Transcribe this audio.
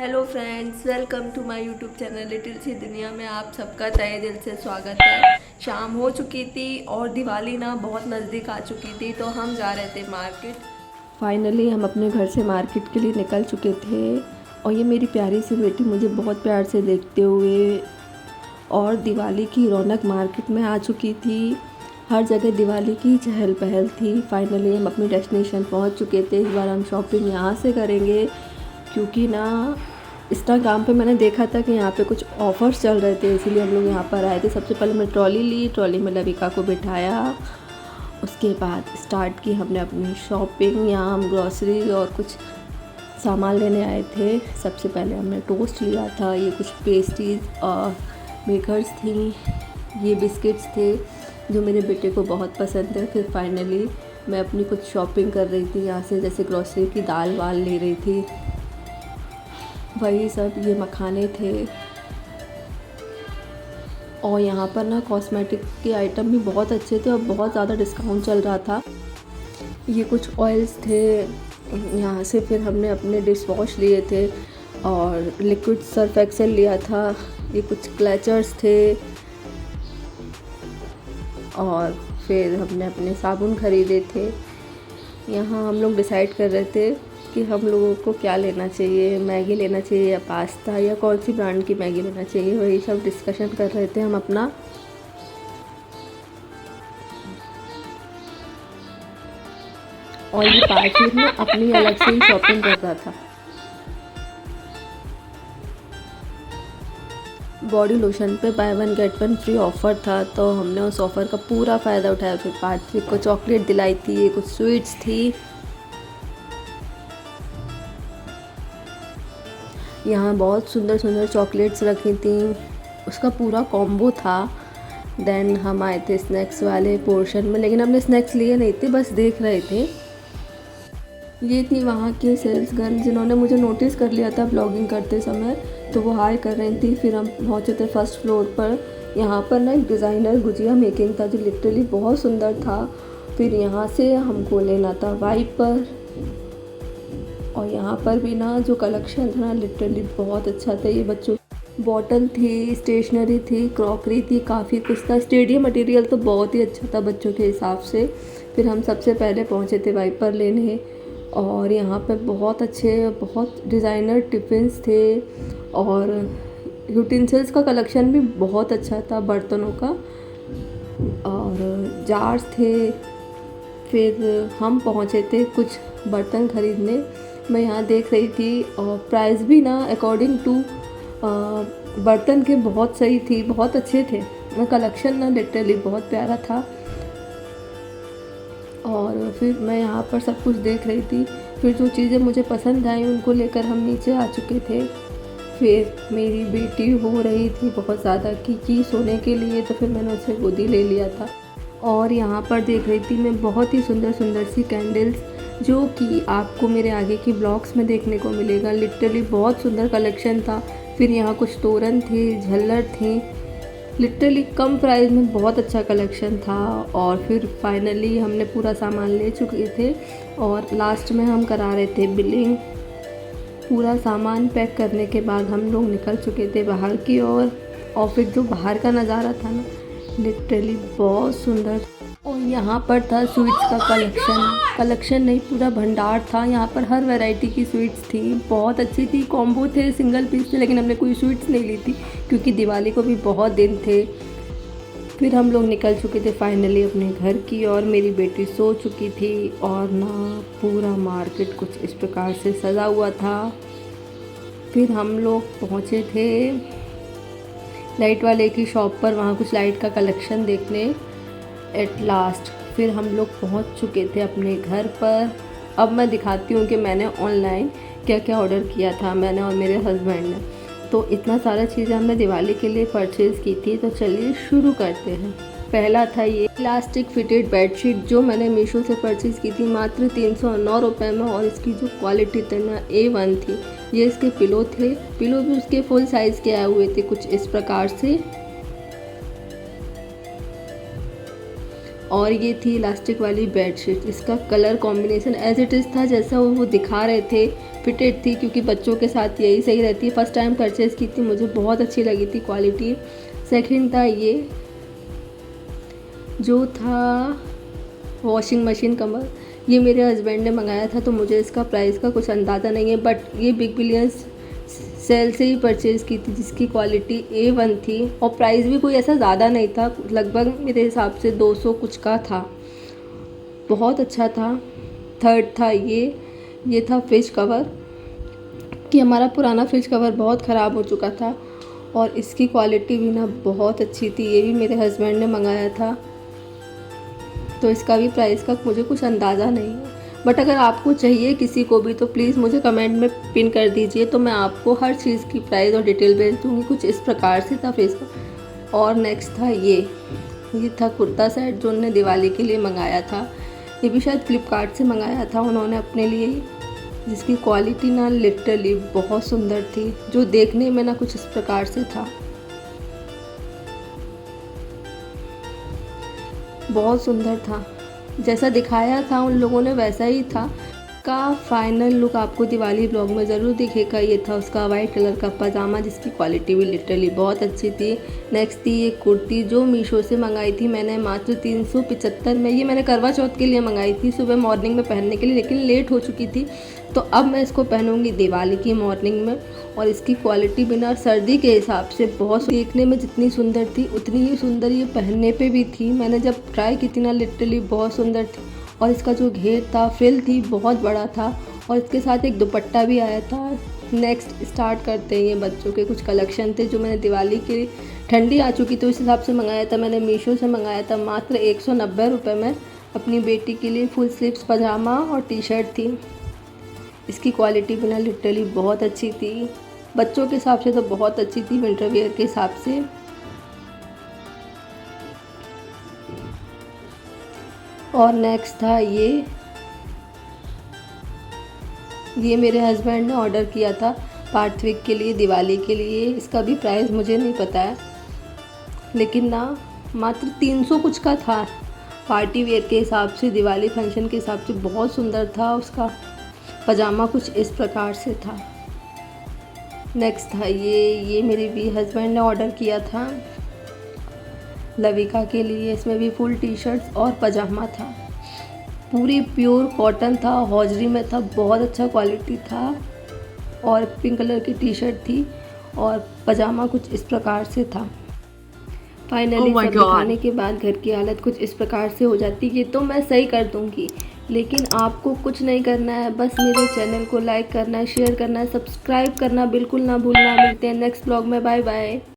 Hello friends, welcome to my YouTube channel little सी दुनिया में आप सबका तहे दिल से स्वागत है। शाम हो चुकी थी और दिवाली ना बहुत नज़दीक आ चुकी थी, तो हम जा रहे थे मार्केट। फाइनली हम अपने घर से मार्केट के लिए निकल चुके थे और ये मेरी प्यारी सी बेटी मुझे बहुत प्यार से देखते हुए और दिवाली की रौनक मार्केट में आ चुकी थी। हर जगह दिवाली की चहल पहल थी। फाइनली हम अपनी डेस्टिनेशन पहुंच चुके थे। इस बार हम शॉपिंग यहाँ से करेंगे क्योंकि ना इंस्टाग्राम पे मैंने देखा था कि यहाँ पे कुछ ऑफ़र्स चल रहे थे, इसीलिए हम लोग यहाँ पर आए थे। सबसे पहले मैं ट्रॉली ली, ट्रॉली में लविका को बिठाया। उसके बाद स्टार्ट की हमने अपनी शॉपिंग। यहाँ हम ग्रॉसरी और कुछ सामान लेने आए थे। सबसे पहले हमने टोस्ट लिया था, ये कुछ पेस्ट्रीज और बेकर्स थी, ये बिस्किट्स थे जो मेरे बेटे को बहुत पसंद है। फिर फाइनली मैं अपनी कुछ शॉपिंग कर रही थी यहाँ से, जैसे ग्रॉसरी की दाल वाल ले रही थी, वही सब। ये मखाने थे और यहाँ पर ना कॉस्मेटिक के आइटम भी बहुत अच्छे थे और बहुत ज़्यादा डिस्काउंट चल रहा था। ये कुछ ऑयल्स थे यहाँ से। फिर हमने अपने डिश वॉश लिए थे और लिक्विड सर्फ एक्सेल लिया था। ये कुछ क्लचर्स थे और फिर हमने अपने साबुन ख़रीदे थे। यहाँ हम लोग डिसाइड कर रहे थे कि हम लोगों को क्या लेना चाहिए, मैगी लेना चाहिए या पास्ता, या कौन सी ब्रांड की मैगी लेना चाहिए, वही सब डिस्कशन कर रहे थे हम अपना। और ये पार्टी में अपनी अलग से ही शॉपिंग कर रहा था। बॉडी लोशन पे by one get one free offer था, तो हमने उस ऑफ़र का पूरा फ़ायदा उठाया। फिर पार्टी को चॉकलेट दिलाई थी, ये कुछ स्वीट्स थी। यहाँ बहुत सुंदर सुंदर चॉकलेट्स रखी थी, उसका पूरा कॉम्बो था। देन हम आए थे स्नैक्स वाले पोर्शन में, लेकिन हमने स्नैक्स लिए नहीं थे, बस देख रहे थे। ये थी वहाँ की सेल्स गर्ल जिन्होंने मुझे नोटिस कर लिया था ब्लॉगिंग करते समय, तो वो हाय कर रही थी। फिर हम पहुँचे थे फर्स्ट फ्लोर पर। यहाँ पर ना एक डिज़ाइनर गुजिया मेकिंग था जो लिटरली बहुत सुंदर था। फिर यहाँ से हमको लेना था वाइपर, और यहाँ पर भी ना जो कलेक्शन था ना लिटरली बहुत अच्छा था। ये बच्चों बॉटल थी, स्टेशनरी थी, क्रॉकरी थी, काफ़ी कुछ था। स्टेडियम मटेरियल तो बहुत ही अच्छा था बच्चों के हिसाब से। फिर हम सबसे पहले पहुँचे थे वाइपर लेने, और यहाँ पर बहुत अच्छे बहुत डिज़ाइनर टिफ़िन्स थे और यूटेंसिल्स का कलेक्शन भी बहुत अच्छा था, बर्तनों का और जार्स थे। फिर हम पहुँचे थे कुछ बर्तन ख़रीदने। मैं यहाँ देख रही थी और प्राइस भी ना अकॉर्डिंग टू बर्तन के बहुत सही थी, बहुत अच्छे थे। मैं कलेक्शन ना लिटरली बहुत प्यारा था। और फिर मैं यहाँ पर सब कुछ देख रही थी। फिर जो चीज़ें मुझे पसंद आई उनको लेकर हम नीचे आ चुके थे। फिर मेरी बेटी हो रही थी बहुत ज़्यादा की सोने के लिए, तो फिर मैंने उसे गोदी ले लिया था। और यहाँ पर देख रही थी मैं बहुत ही सुंदर सुंदर सी कैंडल्स, जो कि आपको मेरे आगे की ब्लॉग्स में देखने को मिलेगा। लिटरली बहुत सुंदर कलेक्शन था। फिर यहाँ कुछ तोरण थे, झल्लर थे, लिटरली कम प्राइस में बहुत अच्छा कलेक्शन था। और फिर फाइनली हमने पूरा सामान ले चुके थे और लास्ट में हम करा रहे थे बिलिंग। पूरा सामान पैक करने के बाद हम लोग निकल चुके थे बाहर की ओर। और फिर जो बाहर का नज़ारा था ना लिटरली बहुत सुंदर। और यहाँ पर था स्वीट्स का कलेक्शन नहीं, पूरा भंडार था। यहाँ पर हर वैरायटी की स्वीट्स थी, बहुत अच्छी थी। कॉम्बो थे, सिंगल पीस थे, लेकिन हमने कोई स्वीट्स नहीं ली थी क्योंकि दिवाली को भी बहुत दिन थे। फिर हम लोग निकल चुके थे फाइनली अपने घर की, और मेरी बेटी सो चुकी थी। और ना पूरा मार्केट कुछ इस प्रकार से सजा हुआ था। फिर हम लोग पहुँचे थे लाइट वाले की शॉप पर, वहाँ कुछ लाइट का कलेक्शन देखने एट लास्ट। फिर हम लोग पहुँच चुके थे अपने घर पर। अब मैं दिखाती हूँ कि मैंने ऑनलाइन क्या क्या ऑर्डर किया था, मैंने और मेरे हस्बैंड ने। तो इतना सारा चीज़ें हमने दिवाली के लिए परचेज़ की थी, तो चलिए शुरू करते हैं। पहला था ये इलास्टिक फिटेड बेडशीट, जो मैंने मीशो से परचेज़ की थी मात्र 309 रुपये में, और इसकी जो क्वालिटी थी ना A1 थी। ये इसके पिलो थे, पिलो भी उसके फुल साइज़ के आए हुए थे कुछ इस प्रकार से। और ये थी इलास्टिक वाली बेडशीट। इसका colour combination as it is था जैसा वो दिखा रहे थे, फिटेड थी, क्योंकि बच्चों के साथ यही सही रहती है। फर्स्ट टाइम परचेज़ की थी, मुझे बहुत अच्छी लगी थी क्वालिटी। सेकंड था ये जो था वॉशिंग मशीन कवर। ये मेरे हस्बैंड ने मंगाया था, तो मुझे इसका प्राइस का कुछ अंदाज़ा नहीं है, बट ये बिग बिलियंस सेल से ही परचेज़ की थी, जिसकी क्वालिटी A1 थी और प्राइस भी कोई ऐसा ज़्यादा नहीं था, लगभग मेरे हिसाब से 200 कुछ का था। बहुत अच्छा था। थर्ड था ये था फ्रिज कवर, कि हमारा पुराना फ्रिज कवर बहुत ख़राब हो चुका था और इसकी क्वालिटी भी ना बहुत अच्छी थी। ये भी मेरे हस्बैंड ने मंगाया था, तो इसका भी प्राइस का मुझे कुछ अंदाज़ा नहीं है, बट अगर आपको चाहिए किसी को भी तो प्लीज़ मुझे कमेंट में पिन कर दीजिए, तो मैं आपको हर चीज़ की प्राइस और डिटेल भेज दूँगी। कुछ इस प्रकार से था फेस का। और नेक्स्ट था ये था कुर्ता सेट जो उन्होंने दिवाली के लिए मंगाया था। ये भी शायद फ्लिपकार्ट से मंगाया था उन्होंने अपने लिए, जिसकी क्वालिटी ना लिटरली बहुत सुंदर थी, जो देखने में ना कुछ इस प्रकार से था, बहुत सुंदर था। जैसा दिखाया था उन लोगों ने वैसा ही था। का फाइनल लुक आपको दिवाली ब्लॉग में ज़रूर दिखेगा। ये था उसका वाइट कलर का पजामा, जिसकी क्वालिटी भी लिटरली बहुत अच्छी थी। नेक्स्ट थी ये कुर्ती जो मीशो से मंगाई थी मैंने मात्र 375 में। ये मैंने करवा चौथ के लिए मंगाई थी, सुबह मॉर्निंग में पहनने के लिए, लेकिन लेट हो चुकी थी, तो अब मैं इसको पहनूंगी दिवाली की मॉर्निंग में। और इसकी क्वालिटी बिना सर्दी के हिसाब से बहुत, देखने में जितनी सुंदर थी उतनी ही सुंदर ये पहनने पे भी थी। मैंने जब ट्राई की थी ना लिटरली बहुत सुंदर थी। और इसका जो घेर था, फ्रिल थी, बहुत बड़ा था और इसके साथ एक दुपट्टा भी आया था। नेक्स्ट स्टार्ट करते हैं। ये बच्चों के कुछ कलेक्शन थे जो मैंने दिवाली के, ठंडी आ चुकी तो इस हिसाब से मंगाया था। मैंने मीशो से मंगाया था मात्र 190 रुपये में। अपनी बेटी के लिए फुल स्लीव्स पजामा और टी शर्ट थी। इसकी क्वालिटी भी ना लिटरली बहुत अच्छी थी, बच्चों के हिसाब से तो बहुत अच्छी थी, विंटर वियर के हिसाब से। और नेक्स्ट था ये मेरे हस्बैंड ने ऑर्डर किया था पार्ट वीक के लिए, दिवाली के लिए। इसका भी प्राइस मुझे नहीं पता है, लेकिन ना मात्र 300 कुछ का था। पार्टी वेयर के हिसाब से, दिवाली फंक्शन के हिसाब से बहुत सुंदर था। उसका पजामा कुछ इस प्रकार से था। नेक्स्ट था ये मेरे भी हस्बैंड ने ऑर्डर किया था लविका के लिए। इसमें भी फुल टी शर्ट्स और पजामा था, पूरी प्योर कॉटन था, हौजरी में था, बहुत अच्छा क्वालिटी था। और पिंक कलर की टी शर्ट थी और पजामा कुछ इस प्रकार से था। फाइनली सब दिखाने के बाद घर की हालत कुछ इस प्रकार से हो जाती है। तो मैं सही कर दूंगी, लेकिन आपको कुछ नहीं करना है, बस मेरे चैनल को लाइक करना है, शेयर करना है, सब्सक्राइब करना बिल्कुल ना भूलना। मिलते हैं नेक्स्ट ब्लॉग में, बाय बाय।